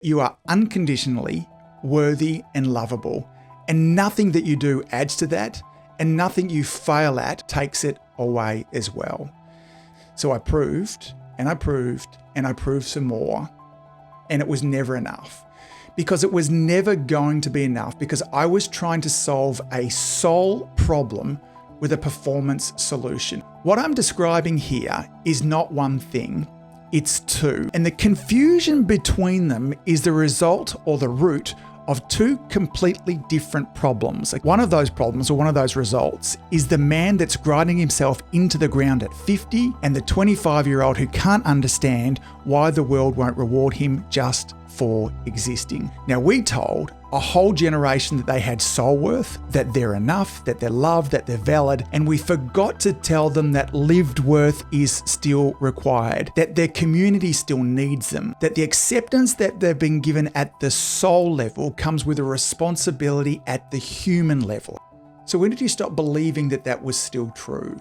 You are unconditionally worthy and lovable, and nothing that you do adds to that, and nothing you fail at takes it away as well. So I proved, and I proved, and I proved some more, and it was never enough. Because it was never going to be enough, because I was trying to solve a soul problem with a performance solution. What I'm describing here is not one thing, it's two. And the confusion between them is the result or the root of two completely different problems. Like one of those problems or one of those results is the man that's grinding himself into the ground at 50 and the 25-year-old who can't understand why the world won't reward him just for existing. Now, we told a whole generation that they had soul worth, that they're enough, that they're loved, that they're valid, and we forgot to tell them that lived worth is still required, that their community still needs them, that the acceptance that they've been given at the soul level comes with a responsibility at the human level. So when did you stop believing that that was still true?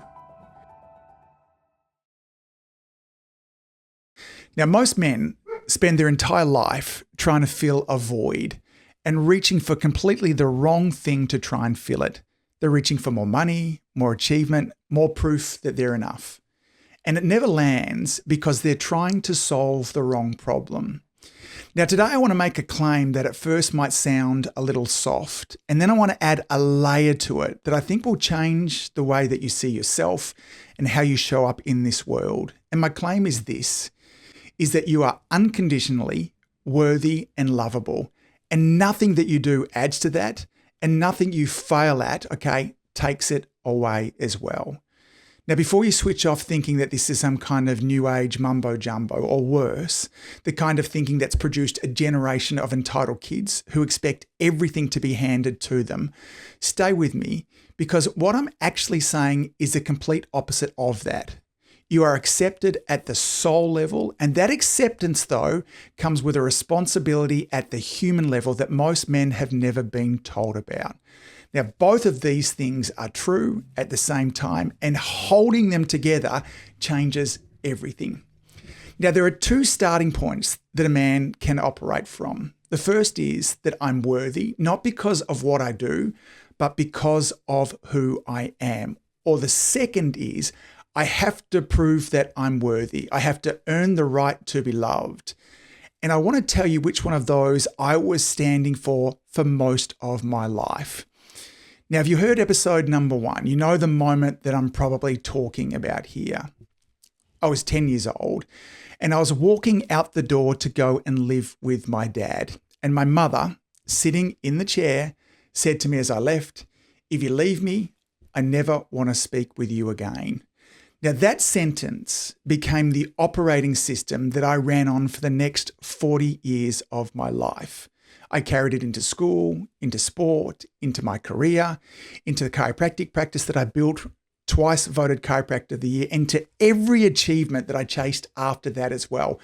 Now, most men spend their entire life trying to fill a void and reaching for completely the wrong thing to try and fill it. They're reaching for more money, more achievement, more proof that they're enough. And it never lands because they're trying to solve the wrong problem. Now, today I want to make a claim that at first might sound a little soft, and then I want to add a layer to it that I think will change the way that you see yourself and how you show up in this world. And my claim is this, is that you are unconditionally worthy and lovable. And nothing that you do adds to that, and nothing you fail at, takes it away as well. Now, before you switch off thinking that this is some kind of new age mumbo jumbo, or worse, the kind of thinking that's produced a generation of entitled kids who expect everything to be handed to them, stay with me, because what I'm actually saying is the complete opposite of that. You are accepted at the soul level, and that acceptance, though, comes with a responsibility at the human level that most men have never been told about. Now, both of these things are true at the same time, and holding them together changes everything. Now, there are two starting points that a man can operate from. The first is that I'm worthy, not because of what I do, but because of who I am. Or the second is, I have to prove that I'm worthy. I have to earn the right to be loved. And I want to tell you which one of those I was standing for most of my life. Now, if you heard episode number 1, you know the moment that I'm probably talking about here. I was 10 years old and I was walking out the door to go and live with my dad. And my mother, sitting in the chair, said to me as I left, "If you leave me, I never want to speak with you again." Now, that sentence became the operating system that I ran on for the next 40 years of my life. I carried it into school, into sport, into my career, into the chiropractic practice that I built, twice voted chiropractor of the year, and to every achievement that I chased after that as well.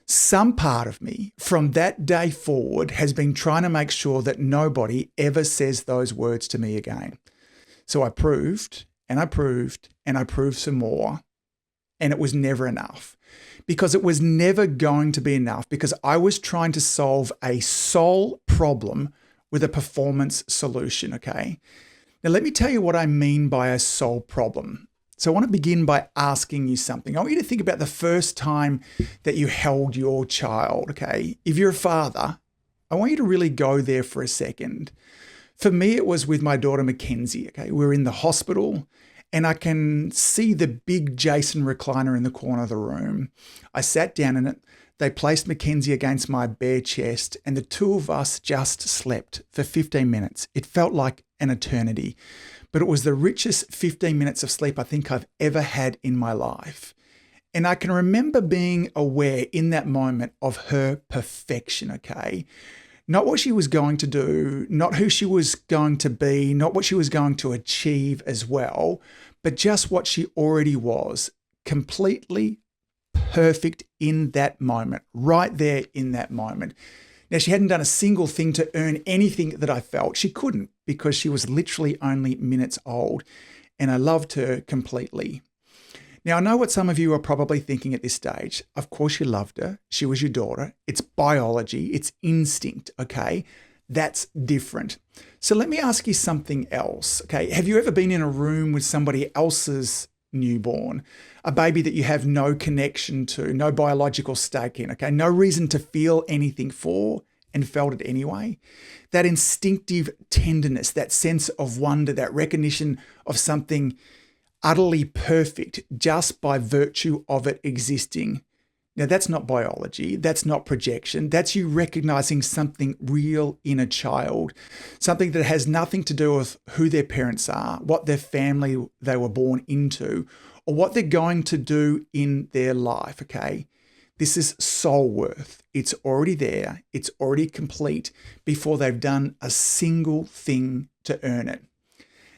Some part of me from that day forward has been trying to make sure that nobody ever says those words to me again. So I proved, and I proved, and I proved some more. And it was never enough, because it was never going to be enough, because I was trying to solve a soul problem with a performance solution, okay? Now, let me tell you what I mean by a soul problem. So I want to begin by asking you something. I want you to think about the first time that you held your child, okay? If you're a father, I want you to really go there for a second. For me, it was with my daughter, Mackenzie, okay? We were in the hospital and I can see the big Jason recliner in the corner of the room. I sat down in it. They placed Mackenzie against my bare chest and the two of us just slept for 15 minutes. It felt like an eternity, but it was the richest 15 minutes of sleep I think I've ever had in my life. And I can remember being aware in that moment of her perfection, okay? Not what she was going to do, not who she was going to be, not what she was going to achieve as well, but just what she already was, completely perfect in that moment, right there in that moment. Now, she hadn't done a single thing to earn anything that I felt. She couldn't, because she was literally only minutes old, and I loved her completely. Now, I know what some of you are probably thinking at this stage. Of course you loved her. She was your daughter. It's biology. It's instinct, okay? That's different. So let me ask you something else, okay? Have you ever been in a room with somebody else's newborn, a baby that you have no connection to, no biological stake in, okay? No reason to feel anything for, and felt it anyway? That instinctive tenderness, that sense of wonder, that recognition of something utterly perfect just by virtue of it existing. Now, that's not biology. That's not projection. That's you recognizing something real in a child, something that has nothing to do with who their parents are, what their family they were born into, or what they're going to do in their life, okay? This is soul worth. It's already there. It's already complete before they've done a single thing to earn it.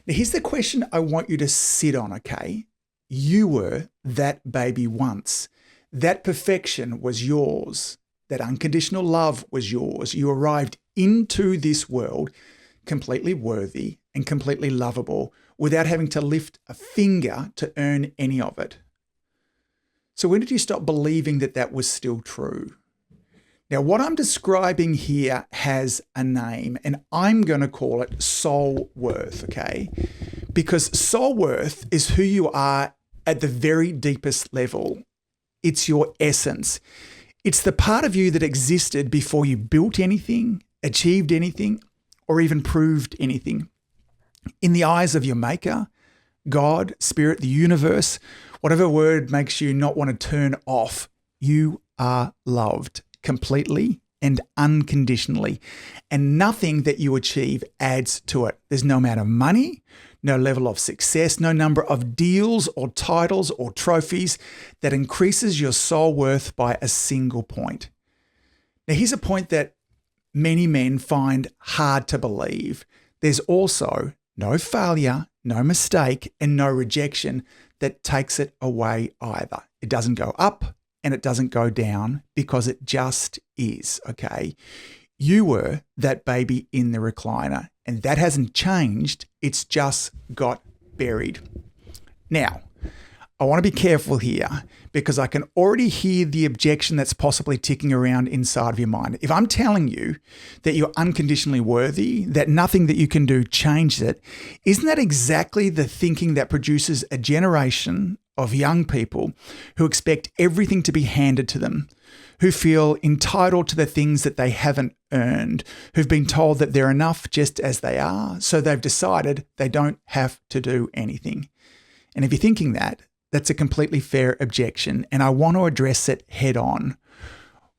Now, here's the question I want you to sit on, okay? You were that baby once. That perfection was yours. That unconditional love was yours. You arrived into this world completely worthy and completely lovable without having to lift a finger to earn any of it. So when did you stop believing that that was still true? Now, what I'm describing here has a name, and I'm going to call it soul worth, okay? Because soul worth is who you are at the very deepest level. It's your essence. It's the part of you that existed before you built anything, achieved anything, or even proved anything. In the eyes of your maker, God, spirit, the universe, whatever word makes you not want to turn off, you are loved completely and unconditionally. And nothing that you achieve adds to it. There's no amount of money, no level of success, no number of deals or titles or trophies that increases your soul worth by a single point. Now, here's a point that many men find hard to believe. There's also no failure, no mistake, and no rejection that takes it away either. It doesn't go up and it doesn't go down because it just is, okay? You were that baby in the recliner, and that hasn't changed. It's just got buried. Now, I want to be careful here because I can already hear the objection that's possibly ticking around inside of your mind. If I'm telling you that you're unconditionally worthy, that nothing that you can do changes it, isn't that exactly the thinking that produces a generation of young people who expect everything to be handed to them, who feel entitled to the things that they haven't earned, who've been told that they're enough just as they are, so they've decided they don't have to do anything? And if you're thinking that, that's a completely fair objection, and I want to address it head on.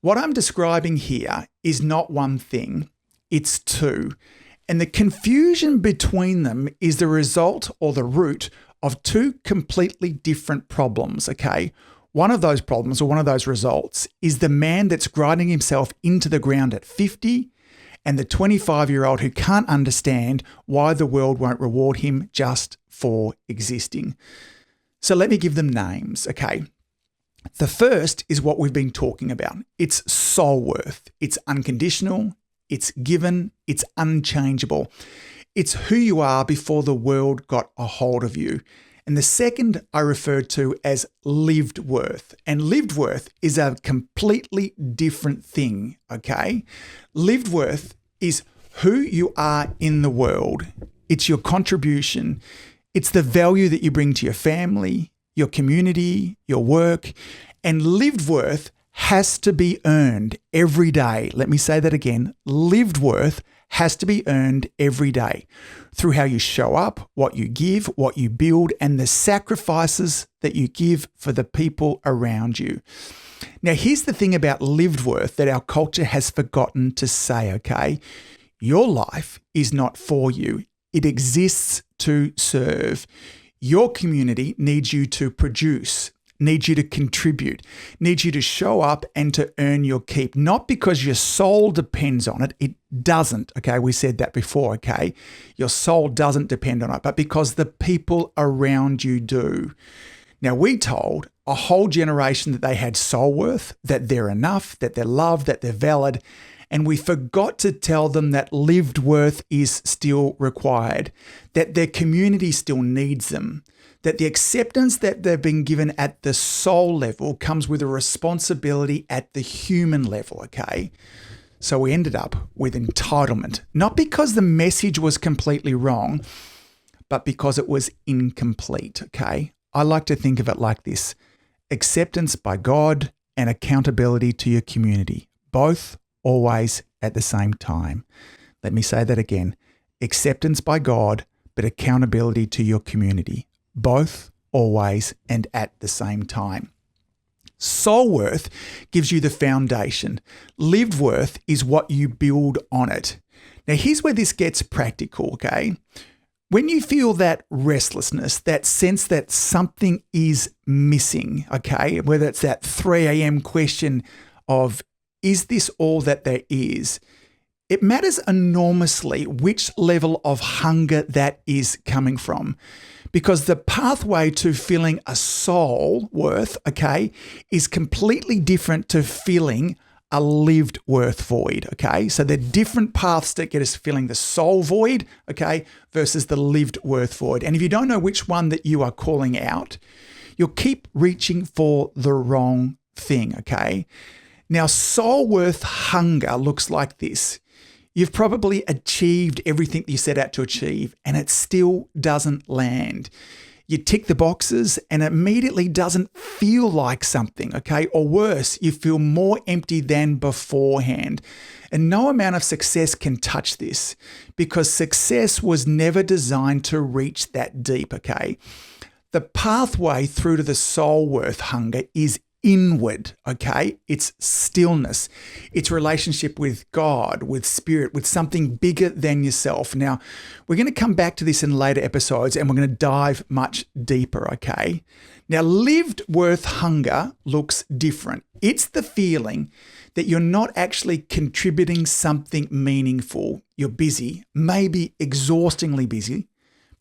What I'm describing here is not one thing, it's two. And the confusion between them is the result or the root of two completely different problems, okay? One of those problems or one of those results is the man that's grinding himself into the ground at 50 and the 25-year-old who can't understand why the world won't reward him just for existing. So let me give them names, okay? The first is what we've been talking about. It's soul worth. It's unconditional. It's given. It's unchangeable. It's who you are before the world got a hold of you. And the second I refer to as lived worth. And lived worth is a completely different thing, okay? Lived worth is who you are in the world. It's your contribution. It's the value that you bring to your family, your community, your work. And lived worth has to be earned every day. Let me say that again. Lived worth has to be earned every day through how you show up, what you give, what you build, and the sacrifices that you give for the people around you. Now, here's the thing about lived worth that our culture has forgotten to say, okay? Your life is not for you. It exists to serve. Your community needs you to produce, needs you to contribute, needs you to show up and to earn your keep. Not because your soul depends on it. It doesn't, okay? We said that before, okay? Your soul doesn't depend on it, but because the people around you do. Now, we told a whole generation that they had soul worth, that they're enough, that they're loved, that they're valid, and we forgot to tell them that lived worth is still required, that their community still needs them, that the acceptance that they've been given at the soul level comes with a responsibility at the human level, okay? So we ended up with entitlement, not because the message was completely wrong, but because it was incomplete, okay? I like to think of it like this: acceptance by God and accountability to your community, both always at the same time. Let me say that again: acceptance by God, but accountability to your community, both always and at the same time. Soul worth gives you the foundation. Lived worth is what you build on it. Now, here's where this gets practical, okay? When you feel that restlessness, that sense that something is missing, okay, whether it's that 3 a.m. question of, is this all that there is? It matters enormously which level of hunger that is coming from, because the pathway to feeling a soul worth, okay, is completely different to feeling a lived worth void, okay? So they're different paths that get us feeling the soul void, okay, versus the lived worth void. And if you don't know which one that you are calling out, you'll keep reaching for the wrong thing, okay? Now, soul worth hunger looks like this. You've probably achieved everything you set out to achieve, and it still doesn't land. You tick the boxes and it immediately doesn't feel like something, okay? Or worse, you feel more empty than beforehand. And no amount of success can touch this, because success was never designed to reach that deep, okay? The pathway through to the soul worth hunger is inward, okay? It's stillness. It's relationship with God, with spirit, with something bigger than yourself. Now, we're going to come back to this in later episodes and we're going to dive much deeper, okay? Now, lived worth hunger looks different. It's the feeling that you're not actually contributing something meaningful. You're busy, maybe exhaustingly busy,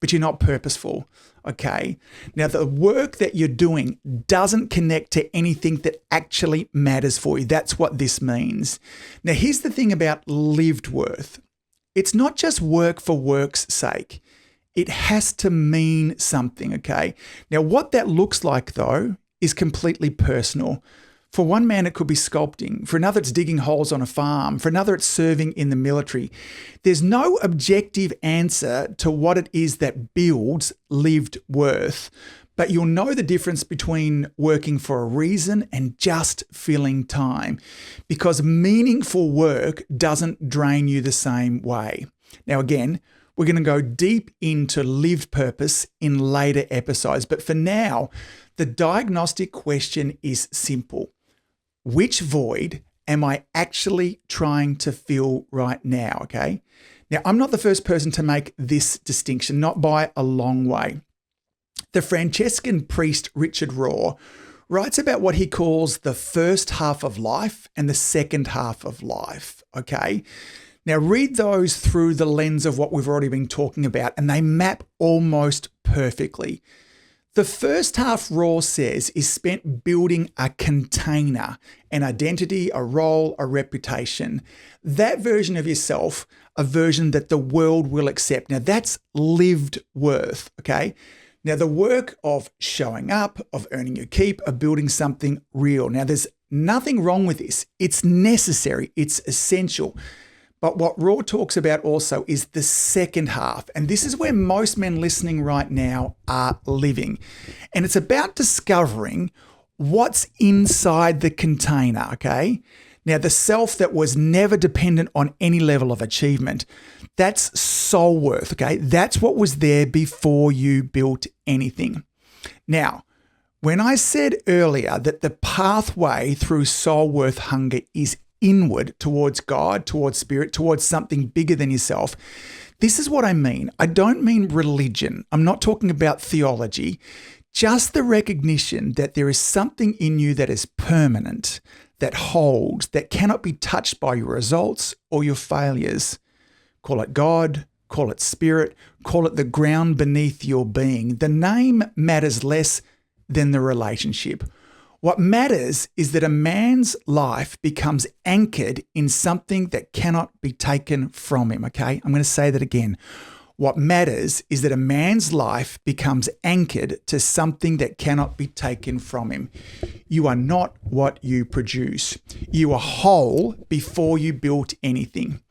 but you're not purposeful, okay? Now, the work that you're doing doesn't connect to anything that actually matters for you. That's what this means. Now, here's the thing about lived worth. It's not just work for work's sake. It has to mean something, okay? Now, what that looks like, though, is completely personal. For one man, it could be sculpting. For another, it's digging holes on a farm. For another, it's serving in the military. There's no objective answer to what it is that builds lived worth, but you'll know the difference between working for a reason and just filling time, because meaningful work doesn't drain you the same way. Now, again, we're going to go deep into lived purpose in later episodes, but for now, the diagnostic question is simple. Which void am I actually trying to fill right now, okay? Now, I'm not the first person to make this distinction, not by a long way. The Franciscan priest Richard Rohr writes about what he calls the first half of life and the second half of life, okay? Now, read those through the lens of what we've already been talking about, and they map almost perfectly. The first half, Rohr says, is spent building a container, an identity, a role, a reputation. That version of yourself, a version that the world will accept. Now, that's lived worth, okay? Now, the work of showing up, of earning your keep, of building something real. Now, there's nothing wrong with this. It's necessary. It's essential. But what Rohr talks about also is the second half. And this is where most men listening right now are living. And it's about discovering what's inside the container, okay? Now, the self that was never dependent on any level of achievement, that's soul worth, okay? That's what was there before you built anything. Now, when I said earlier that the pathway through soul worth hunger is inward towards God, towards spirit, towards something bigger than yourself, this is what I mean. I don't mean religion. I'm not talking about theology. Just the recognition that there is something in you that is permanent, that holds, that cannot be touched by your results or your failures. Call it God, call it spirit, call it the ground beneath your being. The name matters less than the relationship. What matters is that a man's life becomes anchored in something that cannot be taken from him, okay? I'm going to say that again. What matters is that a man's life becomes anchored to something that cannot be taken from him. You are not what you produce. You are whole before you built anything.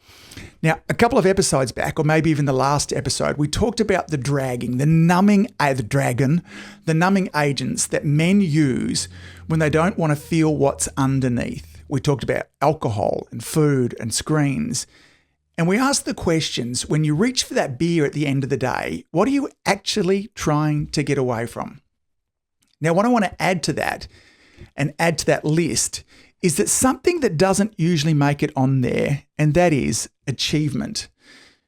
Now, a couple of episodes back, or maybe even the last episode, we talked about the dragging, the numbing agents that men use when they don't want to feel what's underneath. We talked about alcohol and food and screens. And we asked the questions, when you reach for that beer at the end of the day, what are you actually trying to get away from? Now, what I want to add to that and add to that list is that something that doesn't usually make it on there, and that is achievement.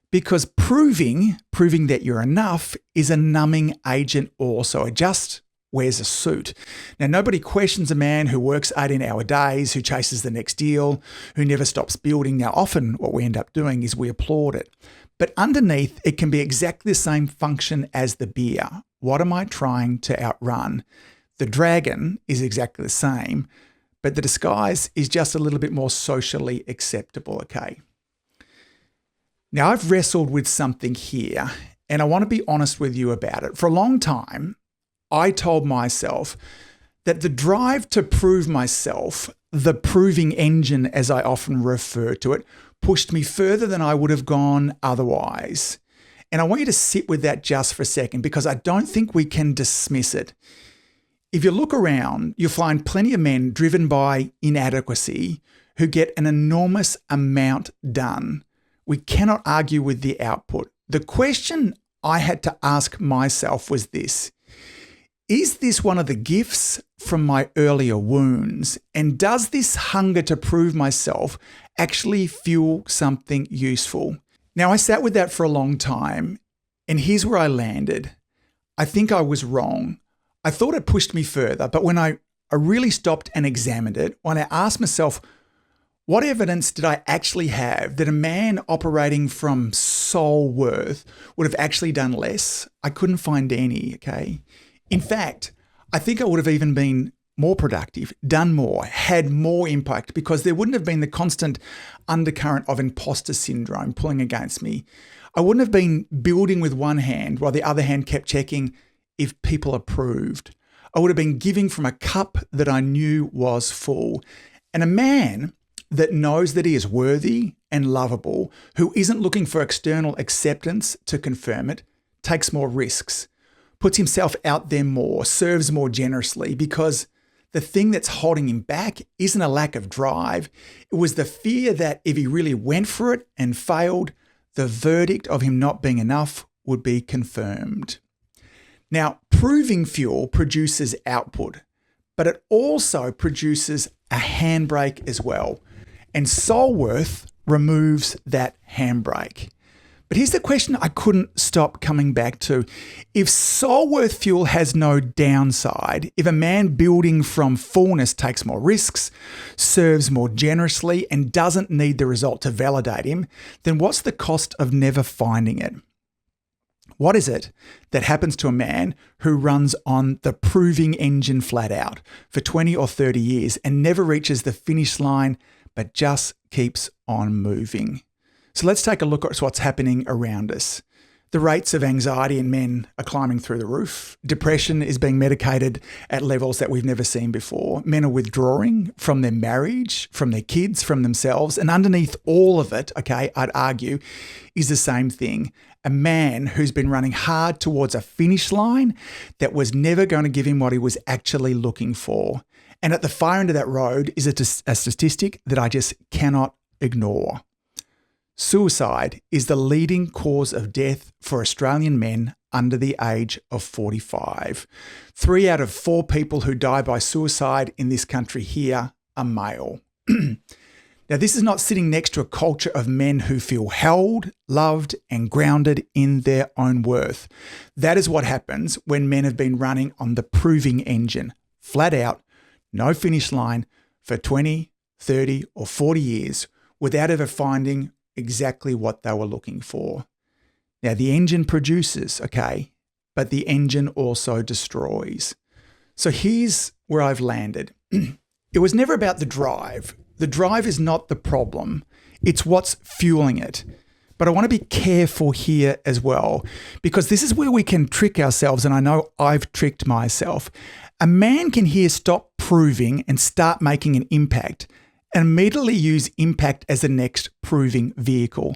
Because proving that you're enough is a numbing agent also. It just wears a suit. Now, nobody questions a man who works 18-hour days, who chases the next deal, who never stops building. Now, often what we end up doing is we applaud it. But underneath, it can be exactly the same function as the beer. What am I trying to outrun? The dragon is exactly the same, but the disguise is just a little bit more socially acceptable, okay? Now, I've wrestled with something here, and I want to be honest with you about it. For a long time, I told myself that the drive to prove myself, the proving engine as I often refer to it, pushed me further than I would have gone otherwise. And I want you to sit with that just for a second, because I don't think we can dismiss it. If you look around, you'll find plenty of men driven by inadequacy who get an enormous amount done. We cannot argue with the output. The question I had to ask myself was this: is this one of the gifts from my earlier wounds? And does this hunger to prove myself actually fuel something useful? Now, I sat with that for a long time, and here's where I landed. I think I was wrong. I thought it pushed me further, but when I really stopped and examined it, when I asked myself, what evidence did I actually have that a man operating from soul worth would have actually done less? I couldn't find any, okay? In fact, I think I would have even been more productive, done more, had more impact, because there wouldn't have been the constant undercurrent of imposter syndrome pulling against me. I wouldn't have been building with one hand while the other hand kept checking if people approved. I would have been giving from a cup that I knew was full. And a man that knows that he is worthy and lovable, who isn't looking for external acceptance to confirm it, takes more risks, puts himself out there more, serves more generously, because the thing that's holding him back isn't a lack of drive. It was the fear that if he really went for it and failed, the verdict of him not being enough would be confirmed. Now, proving fuel produces output, but it also produces a handbrake as well. And soul worth removes that handbrake. But here's the question I couldn't stop coming back to. If soul worth fuel has no downside, if a man building from fullness takes more risks, serves more generously, and doesn't need the result to validate him, then what's the cost of never finding it? What is it that happens to a man who runs on the proving engine flat out for 20 or 30 years and never reaches the finish line, but just keeps on moving? So let's take a look at what's happening around us. The rates of anxiety in men are climbing through the roof. Depression is being medicated at levels that we've never seen before. Men are withdrawing from their marriage, from their kids, from themselves. And underneath all of it, okay, I'd argue, is the same thing. A man who's been running hard towards a finish line that was never going to give him what he was actually looking for. And at the far end of that road is a statistic that I just cannot ignore. Suicide is the leading cause of death for Australian men under the age of 45. 3 out of 4 people who die by suicide in this country here are male. Now, this is not sitting next to a culture of men who feel held, loved, and grounded in their own worth. That is what happens when men have been running on the proving engine, flat out, no finish line, for 20, 30, or 40 years without ever finding exactly what they were looking for. Now, the engine produces, okay, but the engine also destroys. So here's where I've landed. It was never about the drive. The drive is not the problem. It's what's fueling it. But I want to be careful here as well, because this is where we can trick ourselves, and I know I've tricked myself. A man can here stop proving and start making an impact and immediately use impact as the next proving vehicle.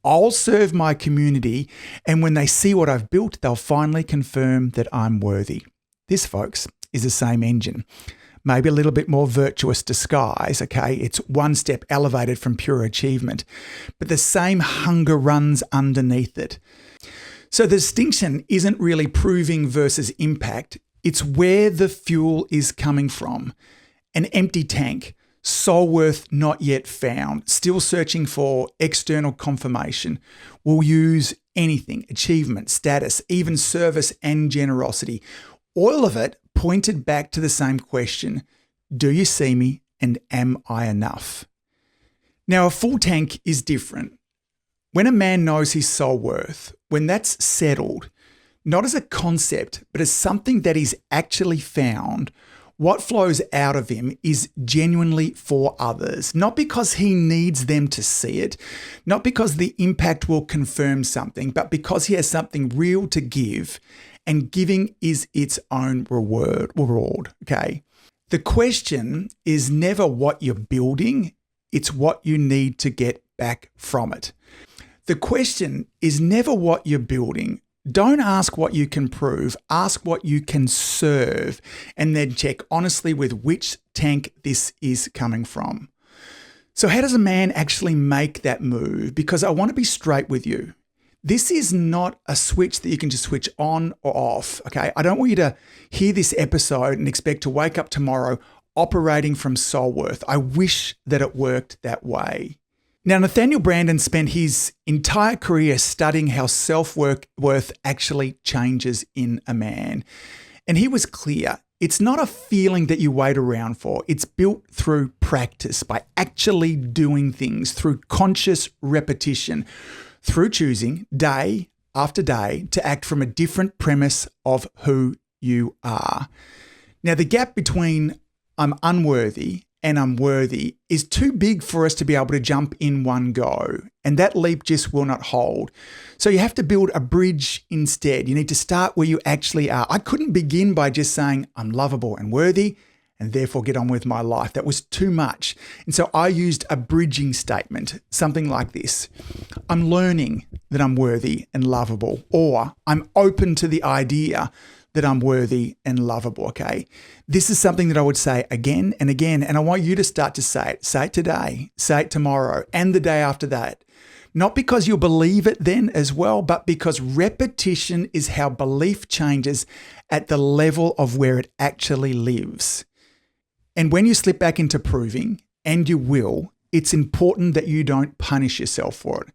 I'll serve my community, and when they see what I've built, they'll finally confirm that I'm worthy. This, folks, is the same engine. Maybe a little bit more virtuous disguise, okay? It's one step elevated from pure achievement, but the same hunger runs underneath it. So the distinction isn't really proving versus impact. It's where the fuel is coming from. An empty tank, soul worth not yet found, still searching for external confirmation, will use anything, achievement, status, even service and generosity. All of it pointed back to the same question: do you see me and am I enough? Now, a full tank is different. When a man knows his soul worth, when that's settled, not as a concept, but as something that is actually found, what flows out of him is genuinely for others, not because he needs them to see it, not because the impact will confirm something, but because he has something real to give, and giving is its own reward, okay? The question is never what you're building, it's what you need to get back from it. The question is never what you're building. Don't ask what you can prove, ask what you can serve, and then check honestly with which tank this is coming from. So how does a man actually make that move? Because I want to be straight with you. This is not a switch that you can just switch on or off, okay? I don't want you to hear this episode and expect to wake up tomorrow operating from soul worth. I wish that it worked that way. Now, Nathaniel Branden spent his entire career studying how self-worth actually changes in a man. And he was clear, it's not a feeling that you wait around for. It's built through practice, by actually doing things, through conscious repetition, through choosing day after day to act from a different premise of who you are. Now, the gap between I'm unworthy and I'm worthy is too big for us to be able to jump in one go, and that leap just will not hold. So you have to build a bridge instead. You need to start where you actually are. I couldn't begin by just saying I'm lovable and worthy and therefore get on with my life. That was too much. And so I used a bridging statement, something like this: I'm learning that I'm worthy and lovable, or I'm open to the idea that I'm worthy and lovable, okay? This is something that I would say again and again, and I want you to start to say it. Say it today, say it tomorrow, and the day after that. Not because you'll believe it then as well, but because repetition is how belief changes at the level of where it actually lives. And when you slip back into proving, and you will, it's important that you don't punish yourself for it,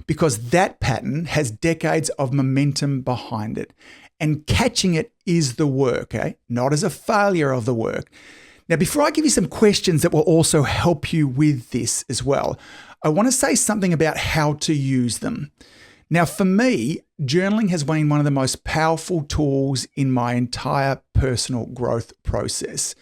because that pattern has decades of momentum behind it. And catching it is the work, okay? Not as a failure of the work. Now, before I give you some questions that will also help you with this as well, I want to say something about how to use them. Now, for me, journaling has been one of the most powerful tools in my entire personal growth process.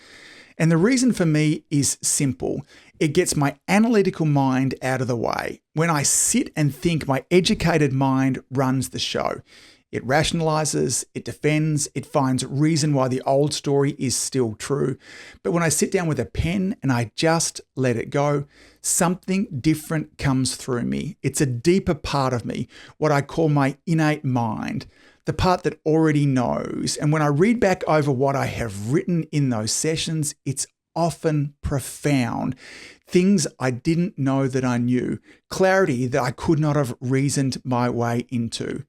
And the reason for me is simple. It gets my analytical mind out of the way. When I sit and think, my educated mind runs the show. It rationalizes, it defends, it finds reason why the old story is still true. But when I sit down with a pen and I just let it go, something different comes through me. It's a deeper part of me, what I call my innate mind, the part that already knows. And when I read back over what I have written in those sessions, it's often profound. Things I didn't know that I knew, clarity that I could not have reasoned my way into.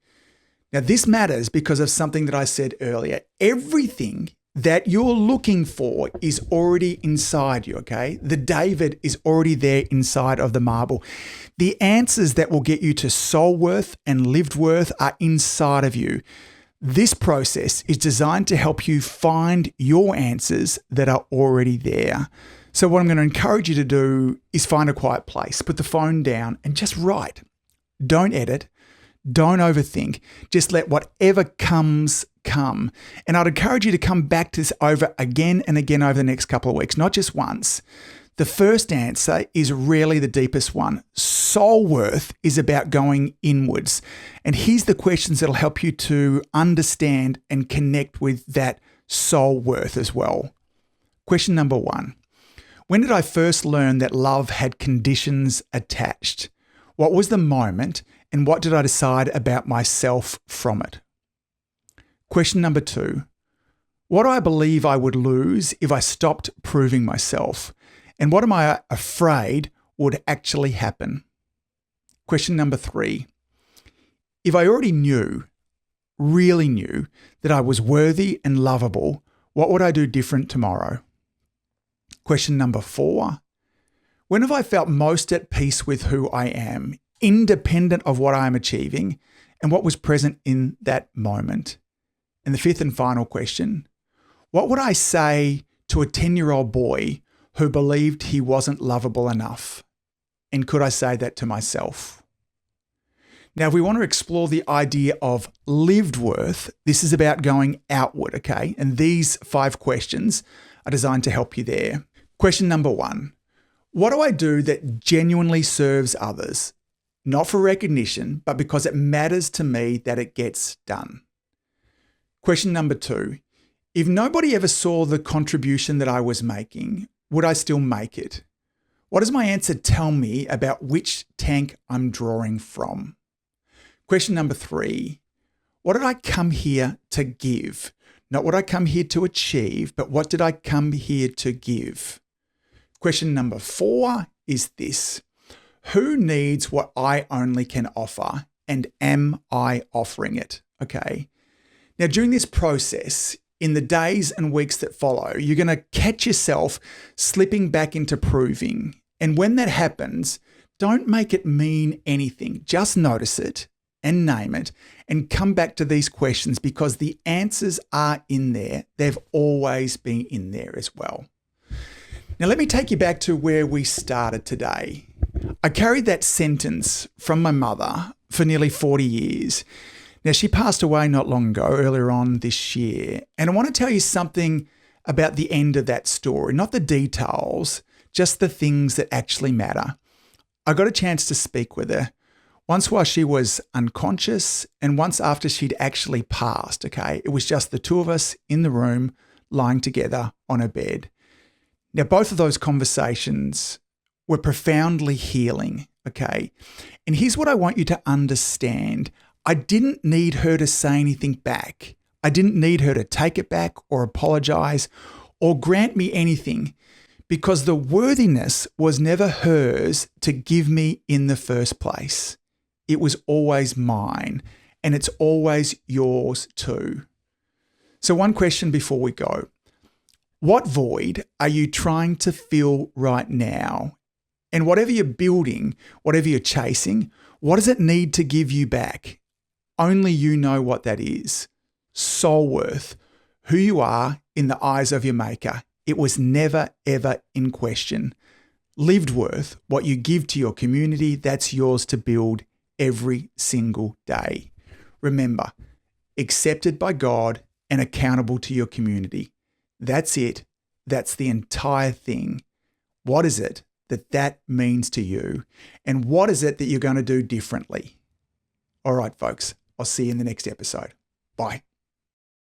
Now, this matters because of something that I said earlier. Everything that you're looking for is already inside you, okay? The David is already there inside of the marble. The answers that will get you to soul worth and lived worth are inside of you. This process is designed to help you find your answers that are already there. So what I'm going to encourage you to do is find a quiet place, put the phone down and just write. Don't edit. Don't overthink. Just let whatever comes come. And I'd encourage you to come back to this over again and again over the next couple of weeks, not just once. The first answer is rarely the deepest one. soul worth is about going inwards. And here's the questions that'll help you to understand and connect with that soul worth as well. Question number 1. When did I first learn that love had conditions attached? What was the moment and what did I decide about myself from it? Question number 2. What do I believe I would lose if I stopped proving myself? And what am I afraid would actually happen? Question number 3. If I already really knew that I was worthy and lovable, what would I do different tomorrow? Question number 4. When have I felt most at peace with who I am, independent of what I am achieving and what was present in that moment? And the 5th and final question, what would I say to a 10-year-old boy who believed he wasn't lovable enough? And could I say that to myself? Now, if we want to explore the idea of lived worth, this is about going outward, okay? And these 5 questions are designed to help you there. Question number 1, what do I do that genuinely serves others? Not for recognition, but because it matters to me that it gets done. Question number 2, if nobody ever saw the contribution that I was making, would I still make it? What does my answer tell me about which tank I'm drawing from? Question number 3, what did I come here to give? Not what I come here to achieve, but what did I come here to give? Question number 4 is this, who needs what I only can offer, and am I offering it? Okay. Now, during this process, in the days and weeks that follow, you're going to catch yourself slipping back into proving. And when that happens, don't make it mean anything. Just notice it and name it and come back to these questions because the answers are in there. They've always been in there as well. Now, let me take you back to where we started today. I carried that sentence from my mother for nearly 40 years. Now, she passed away not long ago, earlier on this year. And I want to tell you something about the end of that story, not the details, just the things that actually matter. I got a chance to speak with her once while she was unconscious and once after she'd actually passed, okay? It was just the two of us in the room lying together on her bed. Now, both of those conversations were profoundly healing, okay? And here's what I want you to understand. I didn't need her to say anything back. I didn't need her to take it back or apologize or grant me anything because the worthiness was never hers to give me in the first place. It was always mine, and it's always yours too. So one question before we go. What void are you trying to fill right now? And whatever you're building, whatever you're chasing, what does it need to give you back? Only you know what that is. Soul worth, who you are in the eyes of your maker. It was never, ever in question. Lived worth, what you give to your community, that's yours to build every single day. Remember, accepted by God and accountable to your community. That's it. That's the entire thing. What is it that means to you? And what is it that you're going to do differently? All right, folks, I'll see you in the next episode. Bye.